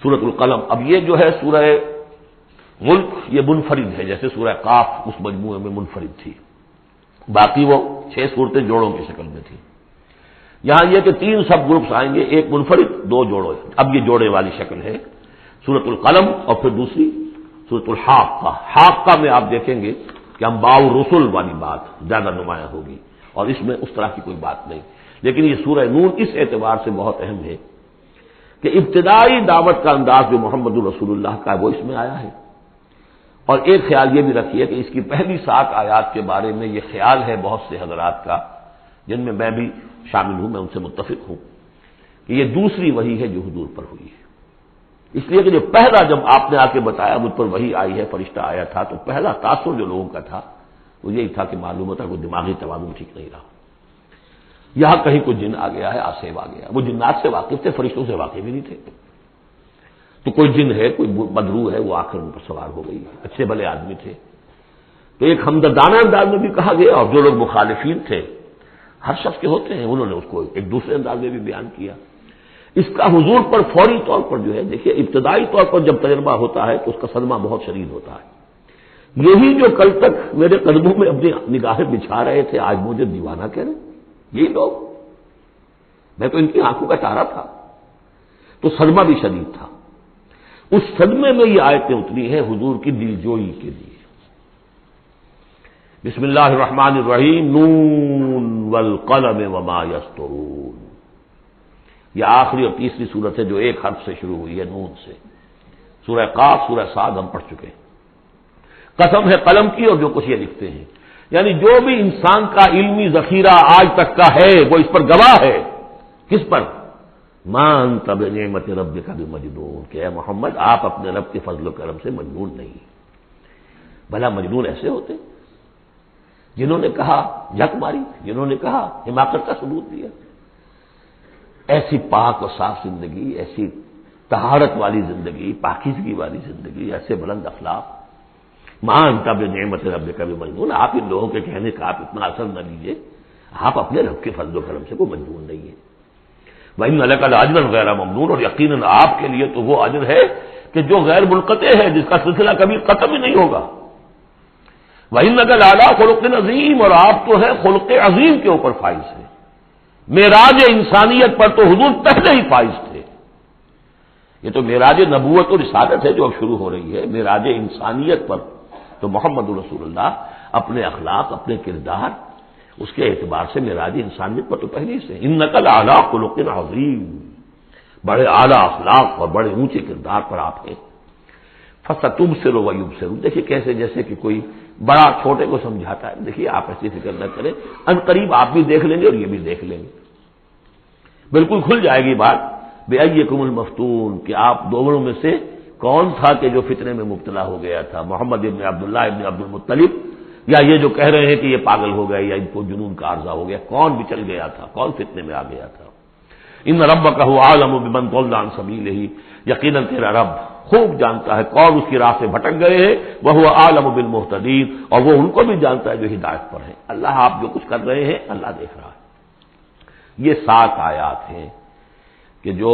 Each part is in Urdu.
سورۃ القلم. اب یہ جو ہے سورہ ملک یہ منفرد ہے، جیسے سورہ قاف اس مجموعے میں منفرد تھی، باقی وہ 6 صورتیں جوڑوں کی شکل میں تھی. یہاں یہ کہ 3 سب گروپس آئیں گے، ایک منفرد 2 جوڑے. اب یہ جوڑے والی شکل ہے سورۃ القلم، اور پھر دوسری سورۃ الحاقہ. حاقہ میں آپ دیکھیں گے کہ انباء الرسل والی بات زیادہ نمایاں ہوگی، اور اس میں اس طرح کی کوئی بات نہیں. لیکن یہ سورہ نون اس اعتبار سے بہت اہم ہے کہ ابتدائی دعوت کا انداز جو محمد الرسول اللہ کا ہے وہ اس میں آیا ہے. اور ایک خیال یہ بھی رکھیے کہ اس کی پہلی 7 آیات کے بارے میں یہ خیال ہے بہت سے حضرات کا، جن میں میں بھی شامل ہوں، میں ان سے متفق ہوں، کہ یہ دوسری وحی ہے جو حضور پر ہوئی ہے. اس لیے کہ جو پہلا جب آپ نے آ کے بتایا مجھ پر وحی آئی ہے، فرشتہ آیا تھا، تو پہلا تاثر جو لوگوں کا تھا وہ یہی تھا کہ معلوم ہوتا کوئی دماغی توازن ٹھیک نہیں رہا. یہاں کہیں کوئی جن آ گیا ہے، آصف آ گیا. وہ جنات سے واقف تھے، فرشتوں سے واقف ہی نہیں تھے. تو کوئی جن ہے، کوئی بدرو ہے، وہ آ کر ان پر سوار ہو گئی. اچھے بھلے آدمی تھے. تو ایک ہمدردانہ انداز میں بھی کہا گیا، اور جو لوگ مخالفین تھے، ہر شخص کے ہوتے ہیں، انہوں نے اس کو ایک دوسرے انداز میں بھی بیان کیا. اس کا حضور پر فوری طور پر جو ہے، دیکھیے ابتدائی طور پر جب تجربہ ہوتا ہے تو اس کا صدمہ بہت شدید ہوتا ہے. یہی جو کل تک میرے قدموں میں اپنی نگاہیں بچھا رہے تھے، آج مجھے دیوانہ کہہ رہے، یہی لوگ، میں تو ان کی آنکھوں کا تارا تھا. تو صدمہ بھی شدید تھا. اس صدمے میں یہ آیتیں اتری ہیں حضور کی دلجوئی کے لیے. بسم اللہ الرحمن الرحیم، نون والقلم وما یسطرون. یہ آخری اور تیسری صورت ہے جو ایک حرف سے شروع ہوئی ہے، نون سے. سورہ قاف، سورہ صاد ہم پڑھ چکے ہیں. قسم ہے قلم کی اور جو کچھ یہ لکھتے ہیں. یعنی جو بھی انسان کا علمی ذخیرہ آج تک کا ہے وہ اس پر گواہ ہے. کس پر؟ مَا أَنتَ بِنِعْمَةِ رَبِّكَ بِمَجْنُونٍ، کہ اے محمد آپ اپنے رب کے فضل و کرم سے مجنون نہیں. بھلا مجنون ایسے ہوتے جنہوں نے کہا جھک ماری، جنہوں نے کہا حماقت کا ثبوت دیا. ایسی پاک و صاف زندگی، ایسی طہارت والی زندگی، پاکیزگی والی زندگی، ایسے بلند اخلاق. مَا أَنتَ بِنِعْمَةِ رَبِّكَ بِمَجْنُونٍ. آپ ان لوگوں کے کہنے کا آپ اتنا اثر نہ لیجیے، آپ اپنے رب کے فضل و کرم سے کوئی مجنون نہیں ہے. وَإِنَّ لَكَ لَأَجْرًا غَيْرَ مَمْنُونٍ، اور یقیناً آپ کے لیے تو وہ اجر ہے کہ جو غیر منقطع ہے، جس کا سلسلہ کبھی ختم ہی نہیں ہوگا. وَإِنَّكَ لَعَلَىٰ خُلُقٍ عَظِيمٍ، اور آپ تو ہے خلق عظیم کے اوپر فائز ہے. معراج انسانیت پر تو حضور پہلے ہی فائز تھے. یہ تو معراج نبوت اور رسالت ہے جو اب شروع ہو رہی ہے. معراج انسانیت پر تو محمد رسول اللہ اپنے اخلاق، اپنے کردار، اس کے اعتبار سے معراج انسانیت پر تو پہلے سے. اِنَّكَ لَعَلَىٰ خُلُقٍ عَظِيمٍ، بڑے اعلیٰ اخلاق اور بڑے اونچے کردار پر آپ ہیں. فَسَتُبْصِرُ وَيُبْصِرُونَ. دیکھیے کیسے جیسے کہ کوئی بڑا چھوٹے کو سمجھاتا ہے. دیکھیے آپ ایسی فکر نہ کریں، ان قریب آپ بھی دیکھ لیں گے اور یہ بھی دیکھ لیں گے. بالکل کھل جائے گی بات. بِأَيِّكُمُ الْمَفْتُونُ، کہ آپ دونوں میں سے کون تھا کہ جو فتنے میں مبتلا ہو گیا تھا، محمد ابن عبداللہ ابن عبد المطلب، یا یہ جو کہہ رہے ہیں کہ یہ پاگل ہو گئے یا ان کو جنون کا عارضہ ہو گیا. کون بچل گیا تھا، کون فتنے میں آ گیا تھا. ان ربک هو اعلم بمن ضل عن سبیلہ، یقیناً تیرا رب خوب جانتا ہے کون اس کی راہ سے بھٹک گئے ہیں. وهو اعلم بالمهتدین، اور وہ ان کو بھی جانتا ہے جو ہدایت پر ہیں. اللہ آپ جو کچھ کر رہے ہیں اللہ دیکھ رہا ہے. یہ 7 آیات ہیں کہ جو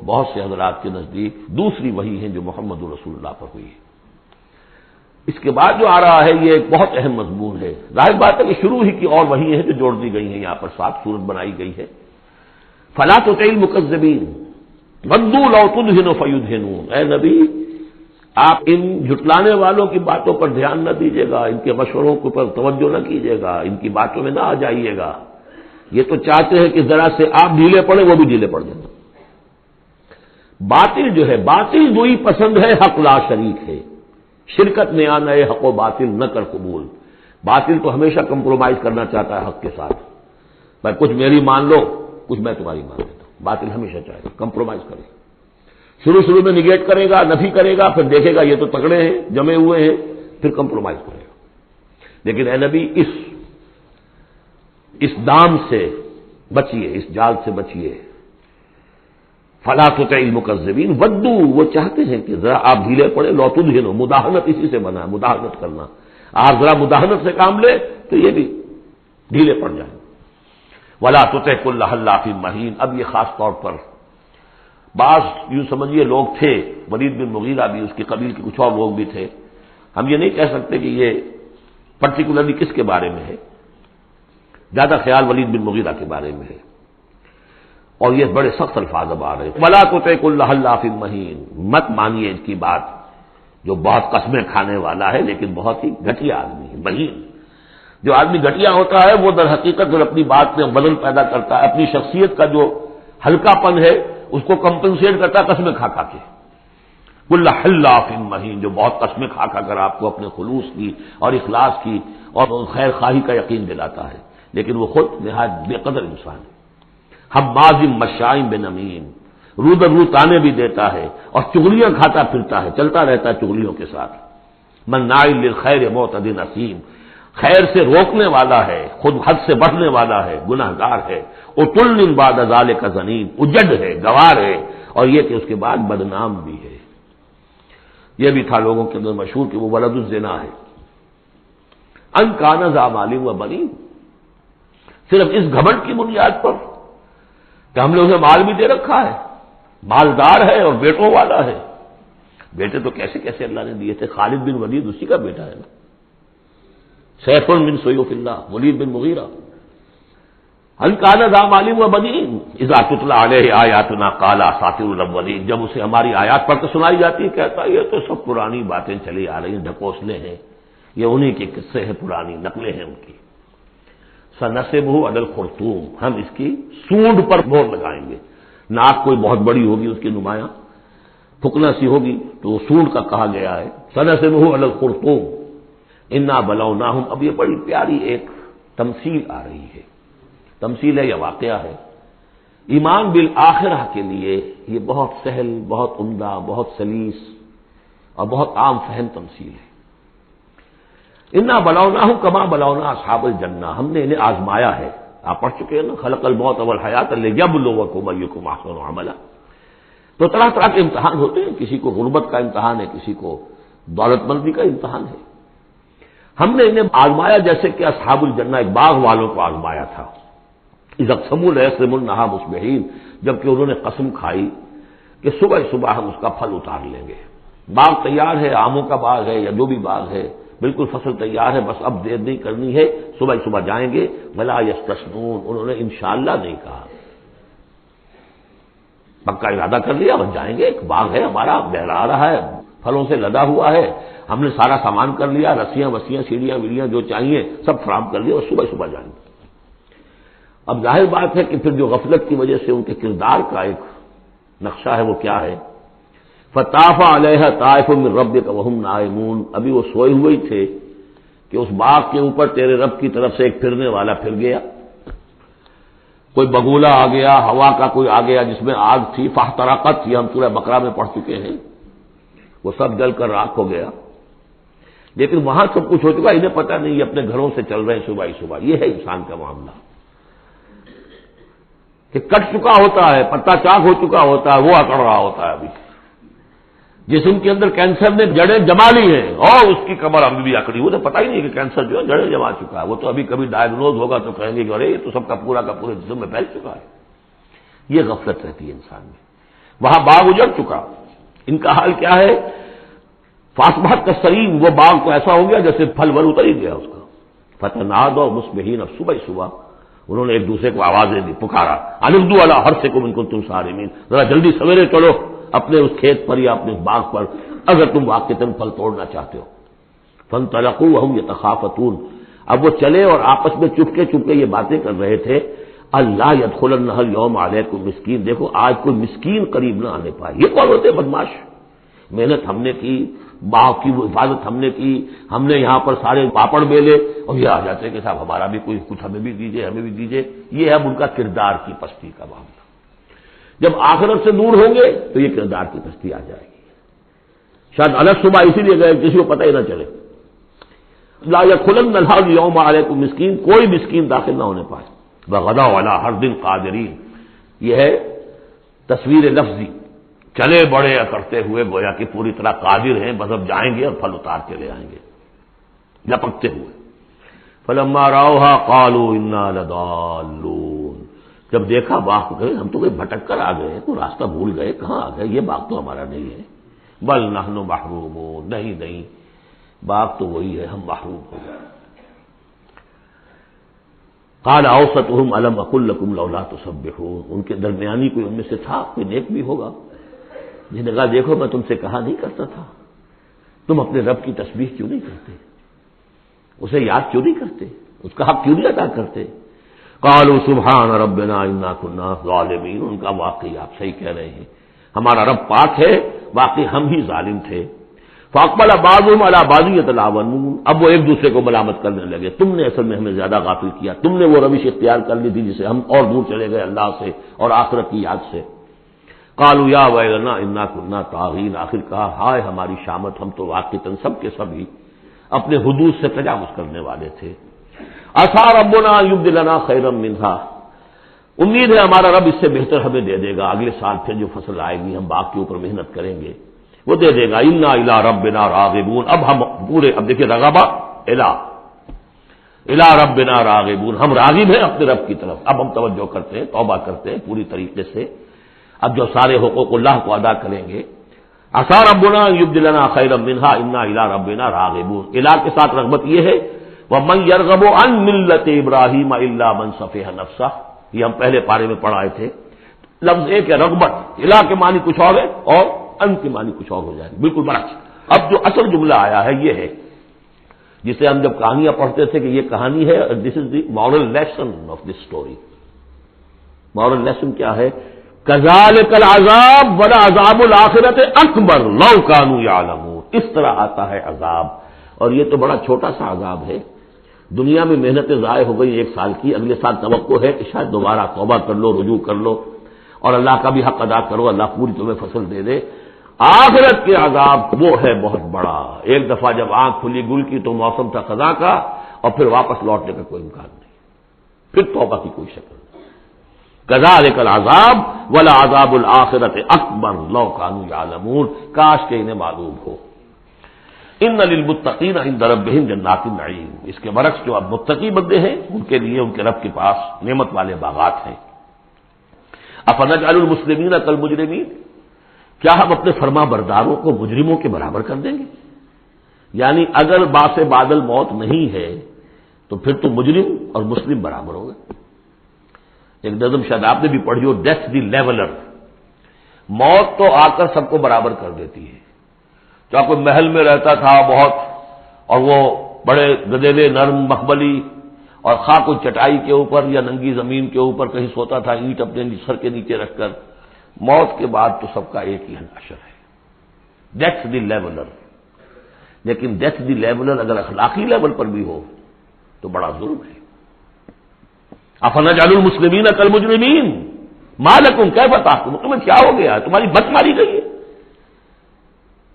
بہت سے حضرات کے نزدیک دوسری وحی ہیں جو محمد رسول اللہ پر ہوئی ہے. اس کے بعد جو آ رہا ہے یہ ایک بہت اہم مضمون ہے. ظاہر بات ہے کہ شروع ہی کی اور وحی ہے جو جوڑ دی گئی ہیں. یہاں پر 7 صورت بنائی گئی ہے. فَلَا تُطِعِ الْمُكَذِّبِينَ وَدُّوا لَوْ تُدْهِنُ فَيُدْهِنُونَ. اے نبی آپ ان جھٹلانے والوں کی باتوں پر دھیان نہ دیجیے گا، ان کے مشوروں پر توجہ نہ کیجیے گا، ان کی باتوں میں نہ آ جائیے گا. یہ تو چاہتے ہیں کہ ذرا سے آپ ڈھیلے پڑے، وہ بھی ڈھیلے پڑ جائیں. باطل جو ہے، باطل دوئی پسند ہے، حق لا شریک ہے. شرکت میں آنا ہے، حق و باطل نہ کر قبول. باطل تو ہمیشہ کمپرومائز کرنا چاہتا ہے حق کے ساتھ. بھائی کچھ میری مان لو، کچھ میں تمہاری مان لیتا ہوں. باطل ہمیشہ چاہے گا کمپرومائز کرے. شروع میں نگیٹ کرے گا، نفی کرے گا، پھر دیکھے گا یہ تو تگڑے ہیں، جمے ہوئے ہیں، پھر کمپرومائز کرے گا. لیکن اے نبی اس دام سے بچیے، اس جال سے بچیے. فلا تطع المکذبین ودوا، وہ چاہتے ہیں کہ ذرا آپ ڈھیلے پڑے. لو تدہنوا، مداہنت اسی سے بنا ہے، مداہنت کرنا. آپ ذرا مداہنت سے کام لے تو یہ بھی ڈھیلے پڑ جائیں. ولا تطع کل حلاف مہین. اب یہ خاص طور پر بعض یوں سمجھیے لوگ تھے، ولید بن مغیرہ بھی، اس کی قبیل کے کچھ اور لوگ بھی تھے، ہم یہ نہیں کہہ سکتے کہ یہ پرٹیکولرلی کس کے بارے میں ہے، زیادہ خیال ولید بن مغیرہ کے بارے میں ہے، اور یہ بڑے سخت الفاظ اب آ رہے ہیں، وَلَا تُطِعْ كُلَّ حَلَّافٍ مَّهِينٍ، مت مانیے اس کی بات جو بہت قسمیں کھانے والا ہے لیکن بہت ہی گھٹیا آدمی ہے، مہین۔ جو آدمی گھٹیا ہوتا ہے وہ در حقیقت جو اپنی بات میں وزن پیدا کرتا ہے، اپنی شخصیت کا جو ہلکا پن ہے اس کو کمپنسیٹ کرتا ہے قسمیں کھا کھا کے۔ کل حلاف مہین، جو بہت قسمیں کھا کھا کر آپ کو اپنے خلوص کی اور اخلاص کی اور خیر خواہی کا یقین دلاتا ہے، لیکن وہ خود نہایت بے قدر انسان ہے۔ حماز مشاء بنمیم، رو در رو تانے بھی دیتا ہے اور چغلیاں کھاتا پھرتا ہے، چلتا رہتا ہے چغلیوں کے ساتھ۔ مناع للخیر معتد اثیم، خیر سے روکنے والا ہے، خود حد سے بڑھنے والا ہے، گناہ گار ہے۔ عتل بعد ذلک زنیم، اجڑ ہے، گوار ہے، اور یہ کہ اس کے بعد بدنام بھی ہے۔ یہ بھی تھا لوگوں کے اندر مشہور کہ وہ ولد الزنا ہے۔ ان کان ذا مال و بنین، صرف اس گھمنڈ کی بنیاد پر کہ ہم نے اسے مال بھی دے رکھا ہے، مالدار ہے اور بیٹوں والا ہے۔ بیٹے تو کیسے کیسے اللہ نے دیے تھے، خالد بن ولید اسی کا بیٹا ہے نا، سیف من سیوف اللہ ولید بن مغیرہ۔ ان کان ذا مال و بنین اذا تتلی علیہ آیاتنا قال اساطیر الاولین، جب اسے ہماری آیات پڑھ کر سنائی جاتی ہے کہتا ہے یہ تو سب پرانی باتیں چلی آ رہی ہیں، ڈھکوسلے ہیں، یہ انہی کے قصے ہیں، پرانی نقلیں ہیں ان کی۔ سنصبہ علی الخرطوم، ہم اس کی سونڈ پر مہر لگائیں گے۔ ناک کوئی بہت بڑی ہوگی اس کی نمایاں، پھکنا سی ہوگی تو وہ سونڈ کا کہا گیا ہے۔ سنصبہ علی الخرطوم انا بلوناہم، اب یہ بڑی پیاری ایک تمثیل آ رہی ہے، تمثیل ہے یا واقعہ ہے۔ ایمان بالآخرہ کے لیے یہ بہت سہل، بہت عمدہ، بہت سلیس اور بہت عام فہم تمثیل ہے۔ انا بلوناہم کما بلونا اصحاب الجنہ، ہم نے انہیں آزمایا ہے، آپ پڑھ چکے ہیں نا، خلق الموت والحیات لیبلوکم ایکم احسن عملا۔ تو طرح طرح کے امتحان ہوتے ہیں، کسی کو غربت کا امتحان ہے، کسی کو دولت مندی کا امتحان ہے۔ ہم نے انہیں آزمایا جیسے کہ اصحاب الجنہ ایک باغ والوں کو آزمایا تھا۔ اذا اقسموا لیصرمن النہار مصبحین، جبکہ انہوں نے قسم کھائی کہ صبح صبح ہم اس کا پھل اتار لیں گے۔ باغ تیار ہے، آموں کا باغ ہے یا جو بھی باغ ہے، بالکل فصل تیار ہے، بس اب دیر نہیں کرنی ہے، صبح صبح جائیں گے۔ ولا یستثنون، انہوں نے انشاءاللہ نہیں کہا، پکا ارادہ کر لیا، بس جائیں گے، ایک باغ ہے ہمارا، بہرا رہا ہے، پھلوں سے لدا ہوا ہے، ہم نے سارا سامان کر لیا، رسیاں وسیاں سیڑھیاں ویڑیاں جو چاہیے سب فراہم کر لیا، اور صبح صبح جائیں گے۔ اب ظاہر بات ہے کہ پھر جو غفلت کی وجہ سے ان کے کردار کا ایک نقشہ ہے وہ کیا ہے، فطاف علیہ طائف من ربک وہم نائمون، ابھی وہ سوئے ہوئے ہی تھے کہ اس باغ کے اوپر تیرے رب کی طرف سے ایک پھرنے والا پھر گیا، کوئی بگولا آ گیا، ہوا کا کوئی آ گیا جس میں آگ تھی، فاحترقت، یہ ہم سورہ بقرہ میں پڑھ چکے ہیں، وہ سب جل کر راکھ ہو گیا۔ لیکن وہاں سب کچھ ہو چکا، انہیں پتہ نہیں، یہ اپنے گھروں سے چل رہے ہیں صبح ہی صبح۔ یہ ہے انسان کا معاملہ کہ کٹ چکا ہوتا ہے، پتا چاک ہو چکا ہوتا ہے، وہ اکڑ رہا ہوتا ہے۔ ابھی جسم کے اندر کینسر نے جڑیں جما لی ہیں اور اس کی کمر ابھی بھی اکڑی، وہ تو پتہ ہی نہیں کہ کینسر جو ہے جڑیں جما چکا ہے، وہ تو ابھی کبھی ڈائگنوز ہوگا تو کہیں گے کہ ارے یہ تو سب کا پورا جسم میں پھیل چکا ہے۔ یہ غفلت رہتی ہے انسان میں۔ وہاں باغ اجڑ چکا، ان کا حال کیا ہے، فاصبحت کالصریم، وہ باغ تو ایسا ہو گیا جیسے پھل ول اتر ہی گیا اس کا۔ فتنادوا مصبحین، اب صبح صبح انہوں نے ایک دوسرے کو آوازیں دی، پکارا، اغدوا علی حرثکم ان کنتم صارمین، ذرا جلدی سویرے چلو اپنے اس کھیت پر یا اپنے باغ پر اگر تم واقعتاً پھل توڑنا چاہتے ہو۔ فانطلقوا وهم يتخافتون، اب وہ چلے اور آپس میں چپکے چپکے یہ باتیں کر رہے تھے، اللہ يدخلنہ اليوم علیکم مسکین، دیکھو آج کوئی مسکین قریب نہ آنے پائے۔ یہ کون ہوتے بدماش؟ محنت ہم نے کی، باغ کی حفاظت ہم نے کی، ہم نے یہاں پر سارے پاپڑ بیلے، اور یہ آ جاتے ہیں کہ صاحب ہمارا بھی کوئی کچھ ہمیں بھی دیجیے، ہمیں بھی دیجیے۔ یہ ہے ان کا کردار کی پستی کا معاملہ۔ جب آخرت سے دور ہوں گے تو یہ کردار کی پستی آ جائے گی۔ شاید الگ صبح اسی لیے گئے کسی کو پتہ ہی نہ چلے۔ لا يدخلن الحال یوم علیکم مسکین، کوئی مسکین داخل نہ ہونے پائے۔ وغدوا علی حرد قادرین، یہ ہے تصویر لفظی، چلے بڑے کرتے ہوئے گویا کہ پوری طرح قادر ہیں، بس اب جائیں گے اور پھل اتار کے لے آئیں گے لپکتے ہوئے۔ فلما راوها قالوا انا لضالون، جب دیکھا باغ گئے، ہم تو کوئی بھٹک کر آ گئے، تو راستہ بھول گئے، کہاں آ گئے، یہ باغ تو ہمارا نہیں ہے، بل نحن محرومون، نہیں باغ تو وہی ہے، ہم محروم ہو گئے۔ قال اوسطهم الم اقل لكم لولا تسبحون، ان کے درمیانی کوئی ان میں سے تھا، کوئی نیک بھی ہوگا جس نے کہا دیکھو میں تم سے کہا نہیں کرتا تھا، تم اپنے رب کی تسبیح کیوں نہیں کرتے، اسے یاد کیوں نہیں کرتے، اس کا حق کیوں نہیں ادا کرتے۔ قالوا سبحان ربنا انا كنا ظالمین، ان کا واقعی آپ صحیح کہہ رہے ہیں، ہمارا رب پاک ہے، واقعی ہم ہی ظالم تھے۔ فاقبل بعضهم على بعض يتلاومون، اب وہ ایک دوسرے کو ملامت کرنے لگے، تم نے اصل میں ہمیں زیادہ غافل کیا، تم نے وہ روش اختیار کر لی تھی جسے ہم اور دور چلے گئے اللہ سے اور آخرت کی یاد سے۔ قالوا یا ویلنا انا كنا طاغین، آخر کہا ہائے ہماری شامت، ہم تو واقعتاً سب کے سب ہی اپنے حدود سے تجاوز کرنے والے تھے۔ عسى ربنا يبدلنا خيرا منها، امید ہے ہمارا رب اس سے بہتر ہمیں دے دے گا، اگلے سال پھر جو فصل آئے گی ہم باغ کے اوپر محنت کریں گے وہ دے دے گا۔ انا الى ربنا راغبون، اب ہم پورے، اب دیکھیں رغبہ الى ربنا راغبون، ہم راغب ہیں اپنے رب کی طرف، اب ہم توجہ کرتے ہیں، توبہ کرتے ہیں پوری طریقے سے، اب جو سارے حقوق اللہ کو ادا کریں گے۔ عسى ربنا يبدلنا خيرا منها انا الى ربنا راغبون، الى کے ساتھ رغبت یہ ہے وَمَن يَرْغَبُ عَن مِّلَّةِ إِبْرَاهِيمَ إِلَّا مَن سَفِهَ نَفْسَهُ، یہ ہم پہلے پارے میں پڑھائے تھے، لفظ ایک ہے رغبت، الہ کے معنی کچھ اور ہے اور ان کے معنی کچھ اور ہو جائے، بالکل برعکس۔ اب جو اصل جملہ آیا ہے یہ ہے جسے ہم جب کہانیاں پڑھتے تھے کہ یہ کہانی ہے، this is the moral lesson of this story. Moral lesson کیا ہے؟ کذالک العذاب ولعذاب الآخرۃ اکبر لو کانوا یعلمون، اس طرح آتا ہے عذاب، اور یہ تو بڑا چھوٹا سا عذاب ہے، دنیا میں محنتیں ضائع ہو گئی ایک سال کی، اگلے سال توقع ہے کہ شاید دوبارہ توبہ کر لو، رجوع کر لو اور اللہ کا بھی حق ادا کرو، اللہ پوری تمہیں فصل دے دے۔ آخرت کے عذاب وہ ہے بہت بڑا، ایک دفعہ جب آنکھ کھلی گل کی تو موسم تھا خزاں کا، اور پھر واپس لوٹنے کا کوئی امکان نہیں، پھر توبہ کی کوئی شکل نہیں۔ کذالک العذاب ولعذاب الآخرۃ اکبر لو کانوا یعلمون، کاش کہ انہیں معلوم ہو۔ ان للمتقین عند ربهم جنات النعیم، اس کے برعکس جو اب متقی بندے ہیں ان کے لیے ان کے رب کے پاس نعمت والے باغات ہیں۔ افنجعل المسلمین کالمجرمین، کیا ہم اپنے فرما برداروں کو مجرموں کے برابر کر دیں گے؟ یعنی اگر باس بادل موت نہیں ہے تو پھر تو مجرم اور مسلم برابر ہو گئے۔ ایک نظم شاید آپ نے بھی پڑھی ہو، ڈیتھ دی لیولر، موت تو آ کر سب کو برابر کر دیتی ہے، چاہے کوئی محل میں رہتا تھا بہت اور وہ بڑے گدیلے نرم مخملی اور خواہ کوئی چٹائی کے اوپر یا ننگی زمین کے اوپر کہیں سوتا تھا اینٹ اپنے سر کے نیچے رکھ کر، موت کے بعد تو سب کا ایک ہی حشر ہے، ڈیتھ دی لیولر۔ لیکن ڈیتھ دی لیولر اگر اخلاقی لیول پر بھی ہو تو بڑا ظلم ہے۔ افنجعل المسلمین کالمجرمین ما لکم کیف تحکمون، تمہیں کیا ہو گیا ہے، تمہاری بت ماری گئی ہے،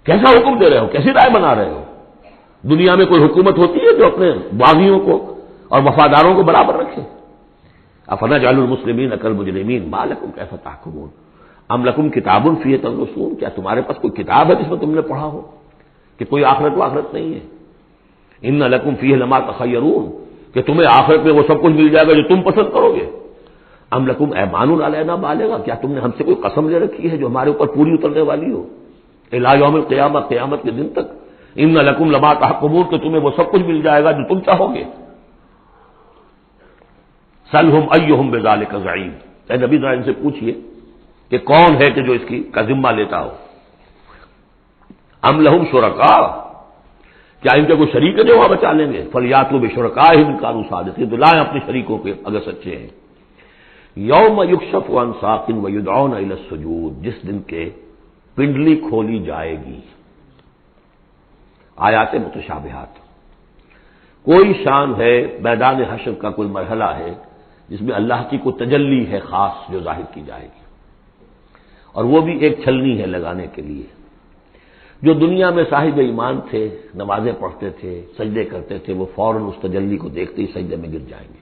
کیسا حکم دے رہے ہو، کیسی رائے بنا رہے ہو؟ دنیا میں کوئی حکومت ہوتی ہے جو اپنے باغیوں کو اور وفاداروں کو برابر رکھے؟ افنجعل المسلمین کالمجرمین ما لکم کیف تحکمون ام لکم کتاب فیہ تدرسون، کیا تمہارے پاس کوئی کتاب ہے جس میں تم نے پڑھا ہو کہ کوئی آخرت و آخرت نہیں ہے؟ ان لکم فیہ لما تخیرون، کہ تمہیں آخرت میں وہ سب کچھ مل جائے گا جو تم پسند کرو گے۔ ام لکم ایمان علینا بالغا، کیا تم نے ہم سے کوئی قسم لے رکھی ہے جو ہمارے اوپر پوری اترنے والی ہو الی یوم القیامہ، قیامت کے دن تک؟ ان لکم لما تحکمون، کہ تمہیں وہ سب کچھ مل جائے گا جو تم چاہو گے۔ سلہم ایہم بذالک زعیم، اے نبی ذرا ان سے پوچھئے کہ کون ہے کہ جو اس کی کا ذمہ لیتا ہو۔ ام لہم شرکاء، کیا ان کے کوئی شریک ہے جو وہاں بچا لیں گے؟ فلیاتوا بشرکائہم ان کانوا صادقین، تو لائیں اپنے شریکوں کے اگر سچے ہیں۔ یوم یکشف عن ساق ویدعون الی السجود، جس دن کے پنڈلی کھولی جائے گی۔ آیات متشابہات، کوئی شان ہے میدان حشر کا، کوئی مرحلہ ہے جس میں اللہ کی کوئی تجلی ہے خاص جو ظاہر کی جائے گی، اور وہ بھی ایک چھلنی ہے لگانے کے لیے۔ جو دنیا میں صاحب ایمان تھے، نمازیں پڑھتے تھے، سجدے کرتے تھے، وہ فوراً اس تجلی کو دیکھتے ہی سجدے میں گر جائیں گے،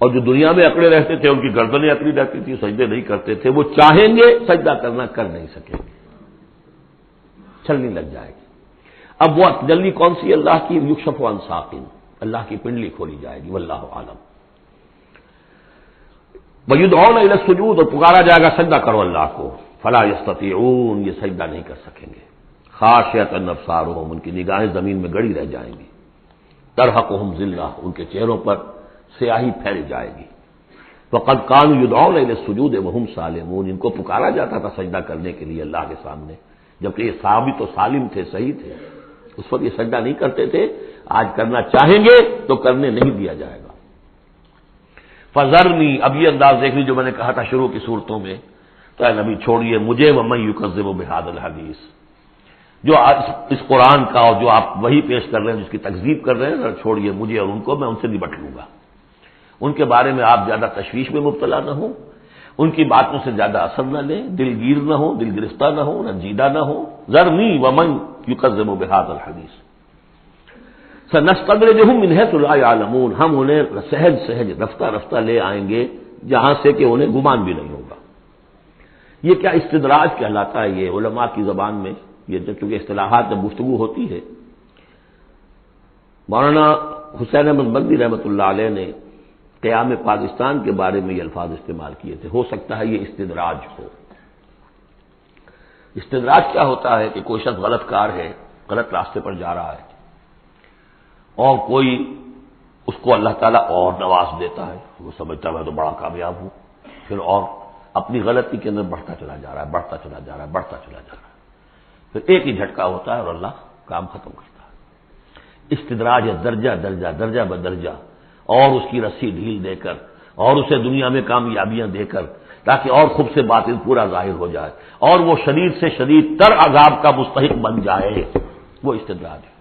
اور جو دنیا میں اکڑے رہتے تھے ان کی گردنیں اکڑی رہتی تھی، سجدے نہیں کرتے تھے، وہ چاہیں گے سجدہ کرنا کر نہیں سکیں گے، چھلنی لگ جائے گی۔ اب وہ تجلی کون سی؟ اللہ کی یکشف عن ساق، اللہ کی پنڈلی کھولی جائے گی، واللہ عالم۔ وَيُدْعَوْنَ إِلَى السُّجُودِ، اور پکارا جائے گا سجدہ کرو اللہ کو، فَلَا يَسْتَطِيعُونَ، یہ سجدہ نہیں کر سکیں گے، خاشعۃ أَبْصَارُهُمْ، ان کی نگاہیں زمین میں گڑی رہ جائیں گی، ترہقہم ذلہ، ان کے چہروں پر سیاہی پھیل جائے گی، وَقَدْ كَانُوا يُدْعَوْنَ إِلَى السُّجُودِ وَهُمْ سَالِمُونَ، ان کو پکارا جاتا تھا سجدہ کرنے کے لیے اللہ کے سامنے، جبکہ یہ ثابت و سالم تھے، صحیح تھے، اس وقت یہ سجدہ نہیں کرتے تھے، آج کرنا چاہیں گے تو کرنے نہیں دیا جائے گا۔ فَذَرْنِي، اب یہ انداز دیکھ لیجیے جو میں نے کہا تھا شروع کی صورتوں میں، تو اے نبی چھوڑیے مجھے، وَمَن يُكَذِّبُ بِهَذَا الْحَدِيثِ، جو اس قرآن کا اور جو آپ وہی پیش کر رہے ہیں جس کی تکذیب کر رہے ہیں، چھوڑیے مجھے اور ان کو، میں ان سے نبٹ لوں گا، ان کے بارے میں آپ زیادہ تشویش میں مبتلا نہ ہوں، ان کی باتوں سے زیادہ اثر نہ لیں، دلگیر نہ ہو، دل گرفتہ نہ ہو، رنجیدہ نہ ہو۔ ذرنی ومن یکذب بہذا الحدیث سنستدرجہم من حیث لا یعلمون، ہم انہیں سہج سہج رفتہ رفتہ لے آئیں گے جہاں سے کہ انہیں گمان بھی نہیں ہوگا۔ یہ کیا استدراج کہلاتا ہے، یہ علماء کی زبان میں، یہ چونکہ اصطلاحات میں گفتگو ہوتی ہے۔ مولانا حسین احمد مدنی رحمۃ اللہ علیہ نے قیام پاکستان کے بارے میں یہ الفاظ استعمال کیے تھے، ہو سکتا ہے یہ استدراج ہو۔ استدراج کیا ہوتا ہے کہ کوئی شخص غلط کار ہے، غلط راستے پر جا رہا ہے، اور کوئی اس کو اللہ تعالیٰ اور نواز دیتا ہے، وہ سمجھتا ہے میں تو بڑا کامیاب ہوں، پھر اور اپنی غلطی کے اندر بڑھتا چلا جا رہا ہے، بڑھتا چلا جا رہا ہے، بڑھتا چلا جا رہا ہے، پھر ایک ہی جھٹکا ہوتا ہے اور اللہ کام ختم کرتا ہے۔ استدراج ہے درجہ درجہ، درجہ بدرجہ، اور اس کی رسی ڈھیل دے کر، اور اسے دنیا میں کامیابیاں دے کر، تاکہ اور خود سے باطل پورا ظاہر ہو جائے، اور وہ شدید سے شدید تر عذاب کا مستحق بن جائے، وہ استدراج ہے۔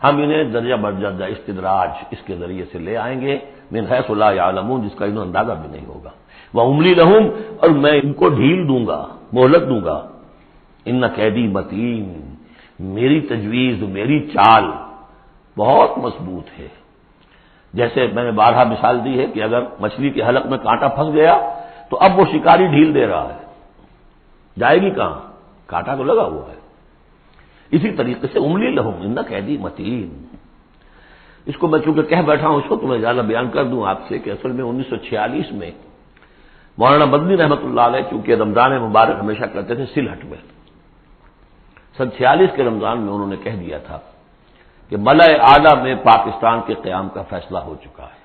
ہم انہیں درجہ بدرجہ استدراج اس کے ذریعے سے لے آئیں گے، من حیث لا یعلمون، جس کا انہیں اندازہ بھی نہیں ہوگا۔ وَأُمْلِي لَهُمْ، اور میں ان کو ڈھیل دوں گا، مہلت دوں گا۔ ان قیدی متین، میری تجویز، میری چال بہت مضبوط ہے۔ جیسے میں نے بارہا مثال دی ہے کہ اگر مچھلی کے حلق میں کانٹا پھنس گیا تو اب وہ شکاری ڈھیل دے رہا ہے، جائے گی کہاں، کانٹا تو لگا ہوا ہے۔ اسی طریقے سے املی لہم ان قیدی متین، اس کو میں چونکہ کہہ بیٹھا ہوں، اس کو تو میں زیادہ بیان کر دوں آپ سے کہ اصل میں 1946 میں مولانا مدنی رحمۃ اللہ علیہ چونکہ رمضان مبارک ہمیشہ کرتے تھے سلہٹ میں، سن 46 کے رمضان میں انہوں نے کہہ دیا تھا کہ ملأ اعلیٰ میں پاکستان کے قیام کا فیصلہ ہو چکا ہے،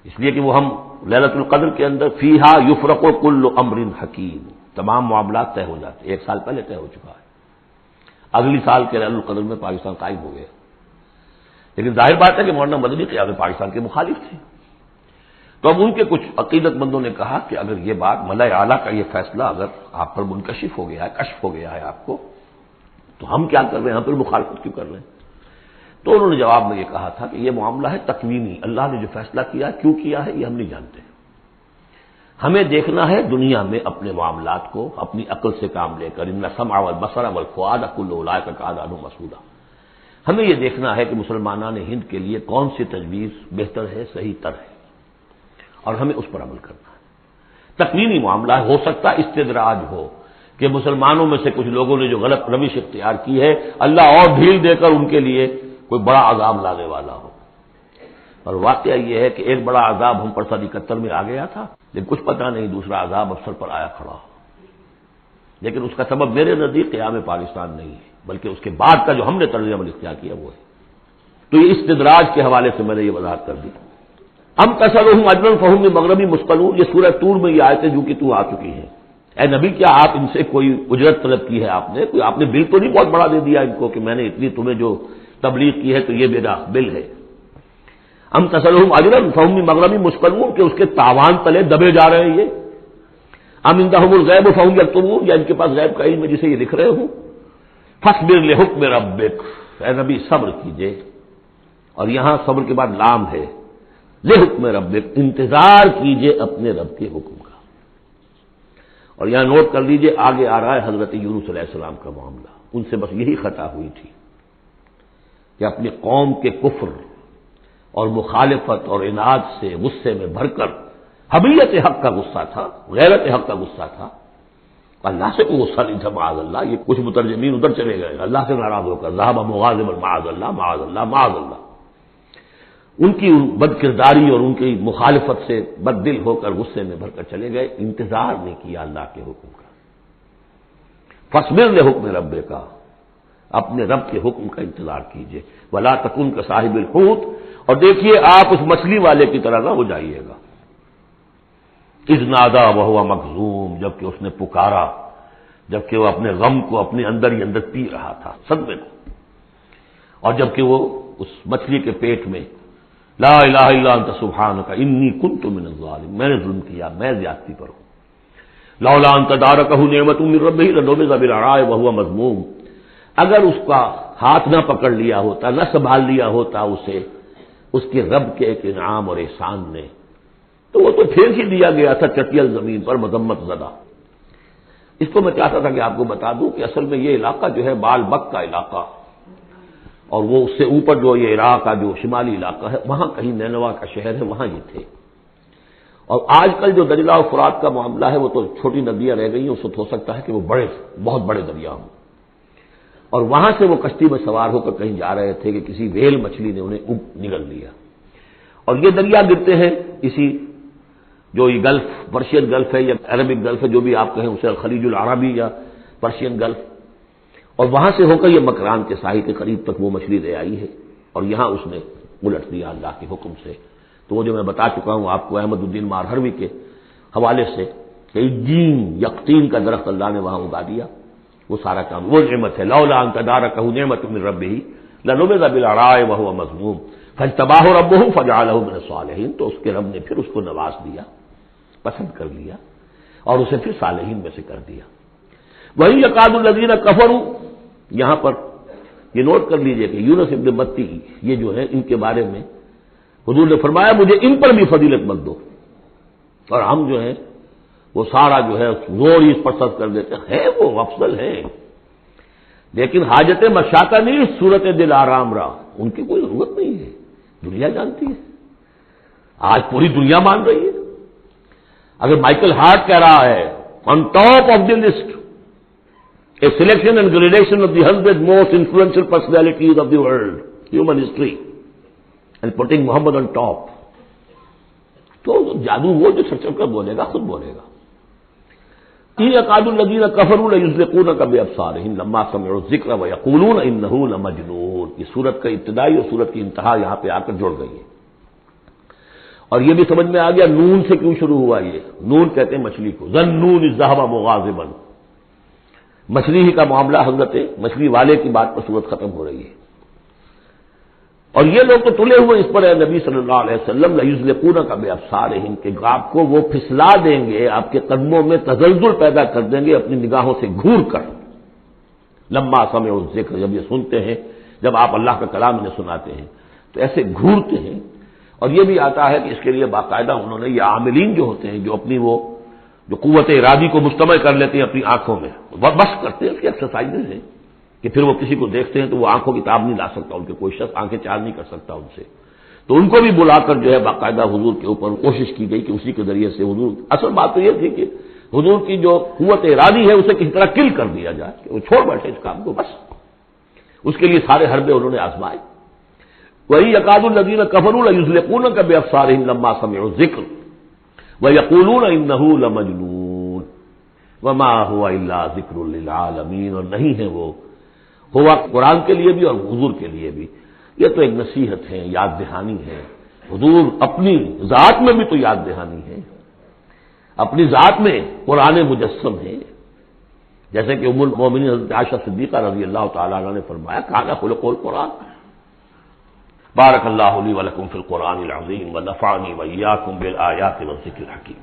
اس لیے کہ وہ ہم لیلۃ القدر کے اندر فیہا یفرق کل امر حکیم، تمام معاملات طے ہو جاتے، ایک سال پہلے طے ہو چکا ہے، اگلی سال کے لیلۃ القدر میں پاکستان قائم ہو گیا۔ لیکن ظاہر بات ہے کہ مولانا مدنی قیام پاکستان کے مخالف تھے، تو اب ان کے کچھ عقیدت مندوں نے کہا کہ اگر یہ بات ملأ اعلیٰ کا یہ فیصلہ اگر آپ پر منکشف ہو گیا ہے، کشف ہو گیا ہے آپ کو، تو ہم کیا کر رہے ہیں، ہم پھر مخالفت کیوں کر رہے ہیں؟ تو انہوں نے جواب میں یہ کہا تھا کہ یہ معاملہ ہے تکوینی، اللہ نے جو فیصلہ کیا ہے، کیوں کیا ہے یہ ہم نہیں جانتے، ہمیں دیکھنا ہے دنیا میں اپنے معاملات کو اپنی عقل سے کام لے کر، ان السمع والبصر والفؤاد کل اولئک کان عنہ مسئولا، ہمیں یہ دیکھنا ہے کہ مسلمانان ہند کے لیے کون سی تجویز بہتر ہے، صحیح تر ہے، اور ہمیں اس پر عمل کرنا ہے۔ تکوینی معاملہ ہو سکتا ہے استدراج ہو کہ مسلمانوں میں سے کچھ لوگوں نے جو غلط روش اختیار کی ہے، اللہ اور ڈھیل دے کر ان کے لیے کوئی بڑا عذاب لانے والا ہو۔ اور واقعہ یہ ہے کہ ایک بڑا عذاب ہم پر 71 میں آ گیا تھا، لیکن کچھ پتہ نہیں دوسرا عذاب اب سر پر آیا کھڑا ہو، لیکن اس کا سبب میرے نزدیک قیام پاکستان نہیں ہے، بلکہ اس کے بعد کا جو ہم نے طرز عمل اختیار کیا وہ ہے۔ تو یہ استدراج کے حوالے سے میں نے یہ وضاحت کر دی۔ ام تسألهم اجرا فهم من مغرم مثقلون، یہ سورہ طور میں یہ آیتیں جو کہ تو آ چکی ہیں۔ اے نبی کیا آپ ان سے کوئی اجرت طلب کی ہے، آپ نے بل تو نہیں بہت بڑا دے دیا ان کو کہ میں نے اتنی تمہیں جو تبلیغ کی ہے تو یہ میرا بل ہے؟ ام تسألهم اجرا فهم من مغرم مثقلون، کہ اس کے تاوان تلے دبے جا رہے ہیں یہ۔ ام عندهم الغیب فهم یکتبون، یا ان کے پاس غیب کا علم ہے جسے یہ لکھ رہے ہوں۔ فاصبر لحکم ربک، اے نبی صبر کیجئے، اور یہاں صبر کے بعد لام ہے، لحکم ربک، انتظار کیجئے اپنے رب کے حکم کا۔ اور یہاں نوٹ کر لیجئے آگے آ رہا ہے حضرت یونس علیہ السلام کا معاملہ، ان سے بس یہی خطا ہوئی تھی کہ اپنی قوم کے کفر اور مخالفت اور عناد سے غصے میں بھر کر، حمیت حق کا غصہ تھا، غیرت حق کا غصہ تھا، اللہ سے کوئی غصہ نہیں تھا معاذ اللہ۔ یہ کچھ مترجمین ادھر چلے گئے اللہ سے ناراض ہو کر، ذهب مغاضبا معاذ اللہ معاذ اللہ معاذ اللہ، ان کی بد کرداری اور ان کی مخالفت سے بد دل ہو کر غصے میں بھر کر چلے گئے، انتظار نہیں کیا اللہ کے حکم کا۔ فاصبر لحکم ربک کا، اپنے رب کے حکم کا انتظار کیجیے، ولا تکن کصاحب الحوت، اور دیکھیے آپ اس مچھلی والے کی طرح نہ ہو جائیے گا، اذ نادا وہو مکظوم، جبکہ اس نے پکارا، جبکہ وہ اپنے غم کو اپنے اندر ہی اندر پی رہا تھا، صدمے کو، اور جبکہ وہ اس مچھلی کے پیٹ میں لا الہ الا انت سبحانک انی کنت من الظالمین، میں نے ظلم کیا، میں زیادتی پر ہوں، لولا ان تدارکہ نعمت من ربہ لنبذ بالعراء وہو مذموم، اگر اس کا ہاتھ نہ پکڑ لیا ہوتا، نہ سنبھال لیا ہوتا اسے اس کے رب کے ایک انعام اور احسان نے، تو وہ تو پھینک ہی دیا گیا تھا چٹیل زمین پر مذمت زدہ۔ اس کو میں چاہتا تھا کہ آپ کو بتا دوں کہ اصل میں یہ علاقہ جو ہے بال بک کا علاقہ، اور وہ اس سے اوپر جو یہ عراق کا جو شمالی علاقہ ہے، وہاں کہیں نینوا کا شہر ہے، وہاں یہ تھے۔ اور آج کل جو دجلہ و فرات کا معاملہ ہے وہ تو چھوٹی ندیاں رہ گئی ہیں، اس وقت ہو سکتا ہے کہ وہ بڑے بہت بڑے دریا ہوں، اور وہاں سے وہ کشتی میں سوار ہو کر کہیں جا رہے تھے کہ کسی ویل مچھلی نے انہیں نگل لیا، اور یہ دریا گرتے ہیں اسی جو یہ گلف، پرشین گلف ہے یا عربک گلف ہے، جو بھی آپ کہیں اسے خلیج العربی یا پرشین گلف، اور وہاں سے ہو کر یہ مکران کے ساحل کے قریب تک وہ مچھلی لے آئی ہے، اور یہاں اس نے الٹ دیا اللہ کے حکم سے۔ تو وہ جو میں بتا چکا ہوں آپ کو احمد الدین مارہروی کے حوالے سے کہ جیم یقطین کا درخت اللہ نے وہاں اگا دیا، وہ سارا کام وہ نعمت ہے، لولا ان تدارکہ نعمت من ربہ لنبذ بالعراء وہو مذموم فاجتباہ ربہ فجعلہ من الصالحین، تو اس کے رب نے پھر اس کو نواز دیا، پسند کر لیا، اور اسے پھر صالحین میں سے کر دیا۔ وہی یکاد الذین کفروا، یہاں پر یہ نوٹ کر لیجئے کہ یونس ابن متی یہ جو ہے ان کے بارے میں حضور نے فرمایا مجھے ان پر بھی فضیلت مت دو، اور ہم جو ہیں وہ سارا جو ہے زور اس پر صرف کر دیتے ہیں، وہ افضل ہیں، لیکن حاجت مشاقہ نہیں، صورت دل آرام رہا، ان کی کوئی ضرورت نہیں ہے، دنیا جانتی ہے، آج پوری دنیا مان رہی ہے۔ اگر مائیکل ہارٹ کہہ رہا ہے on top of the list a selection and gradation of the 100 most influential personalities of the world, human history, and putting Muhammad on top, تو جادو وہ جو سچ کر بولے گا خود بولے گا۔ یکاد الذین کفروا لیزلقونک بابصارہم لما سمعوا الذکر ویقولون انہ لمجنون، یہ سورت کا ابتدائی اور سورت کی انتہا یہاں پہ آ کر جڑ گئی ہے، اور یہ بھی سمجھ میں آ گیا نون سے کیوں شروع ہوا، یہ نون کہتے ہیں مچھلی کو، ظنون اذ ذهب مغاضبا، مچھلی ہی کا معاملہ، حضرت مچھلی والے کی بات پر صورت ختم ہو رہی ہے، اور یہ لوگ تو تلے ہوئے اس پر ہے نبی صلی اللہ علیہ وسلم لیزلقونک بابصارہم، کہ آپ کو وہ پھسلا دیں گے، آپ کے قدموں میں تزلزل پیدا کر دیں گے اپنی نگاہوں سے گھور کر، لما سمعوا الذکر، جب یہ سنتے ہیں، جب آپ اللہ کا کلام انہیں سناتے ہیں تو ایسے گھورتے ہیں۔ اور یہ بھی آتا ہے کہ اس کے لیے باقاعدہ انہوں نے یہ عاملین جو ہوتے ہیں جو اپنی وہ جو قوت ارادی کو مجتمع کر لیتے ہیں اپنی آنکھوں میں، بس کرتے ہیں، اس کی ایکسرسائزز ہیں کہ پھر وہ کسی کو دیکھتے ہیں تو وہ آنکھوں کی تاب نہیں لا سکتا، ان کے کوئی شخص آنکھیں چار نہیں کر سکتا ان سے، تو ان کو بھی بلا کر جو ہے باقاعدہ حضور کے اوپر کوشش کی گئی کہ اسی کے ذریعے سے حضور، اصل بات تو یہ تھی کہ حضور کی جو قوت ارادی ہے اسے کسی طرح کل کر دیا جائے کہ وہ چھوڑ بیٹھے اس کام کو، بس اس کے لیے سارے حربے انہوں نے آزمائے۔ وہی یکاد الذین کفروا لیزلقونک بابصارہم لما سمعوا الذکر ویقولون انہ لمجنون وما هو الا ذکر للعالمین، اور نہیں ہے وہ ہوا قرآن کے لیے بھی اور حضور کے لیے بھی، یہ تو ایک نصیحت ہے، یاد دہانی ہے، حضور اپنی ذات میں بھی تو یاد دہانی ہے، اپنی ذات میں قرآن مجسم ہے، جیسے کہ ام المومنین حضرت عائشہ صدیقہ رضی اللہ تعالیٰ عنہ نے فرمایا کان خلق القرآن۔ بارک اللہ لی ولکم فی القرآن العظیم ونفعنی وإیاکم بالآیات والذکر الحکیم۔